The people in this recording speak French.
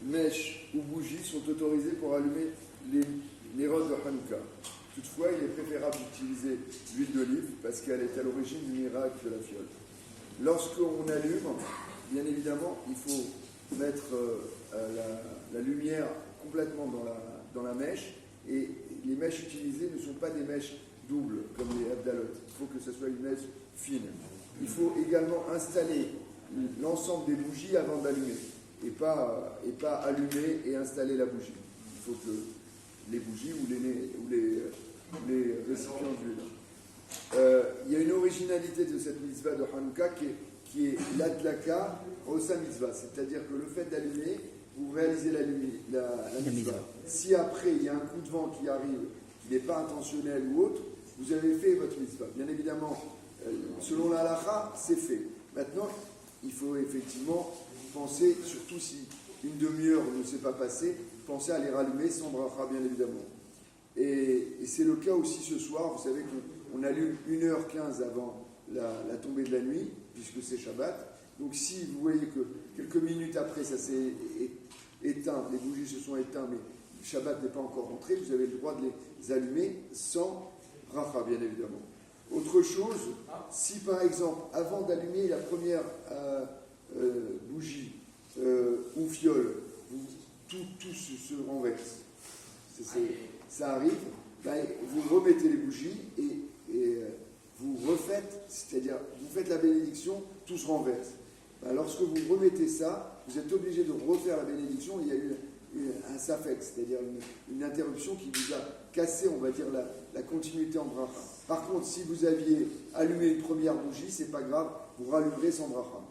mèches ou bougies sont autorisées pour allumer les roses de Hanouka. Toutefois, il est préférable d'utiliser l'huile d'olive parce qu'elle est à l'origine du miracle de la fiole. Lorsqu'on allume, bien évidemment, il faut mettre la lumière complètement dans la mèche, et les mèches utilisées ne sont pas des mèches doubles comme les abdalotes. Il faut que ce soit une mèche fine. Il faut également installer l'ensemble des bougies avant d'allumer et pas allumer et installer la bougie. Il faut que les bougies ou les récipients d'huile. Il y a une originalité de cette mitzvah de Hanouka qui est l'adlaka osa mitzvah, c'est-à-dire que le fait d'allumer, vous réalisez la mitzvah. Si après il y a un coup de vent qui arrive, qui n'est pas intentionnel ou autre, vous avez fait votre mitzvah. Bien évidemment, selon la halakha, c'est fait. Maintenant, il faut effectivement penser, surtout si une demi-heure ne s'est pas passée, penser à les rallumer sans bracha, bien évidemment. Et c'est le cas aussi ce soir. Vous savez qu'on allume 1h15 avant la tombée de la nuit, puisque c'est Shabbat. Donc si vous voyez que quelques minutes après, ça s'est éteint, les bougies se sont éteintes, mais le Shabbat n'est pas encore rentré, vous avez le droit de les allumer sans bracha, bien évidemment. Autre chose, si par exemple, avant d'allumer la première bougie ou fiole, tout se renverse, ça arrive, ben, vous remettez les bougies et vous refaites, c'est-à-dire vous faites la bénédiction, tout se renverse. Ben, lorsque vous remettez ça, vous êtes obligé de refaire la bénédiction. Il y a eu un safek, c'est-à-dire une interruption qui vous a cassé, on va dire, la continuité en bracha. Par contre, si vous aviez allumé une première bougie, c'est pas grave, vous rallumerez sans bracha.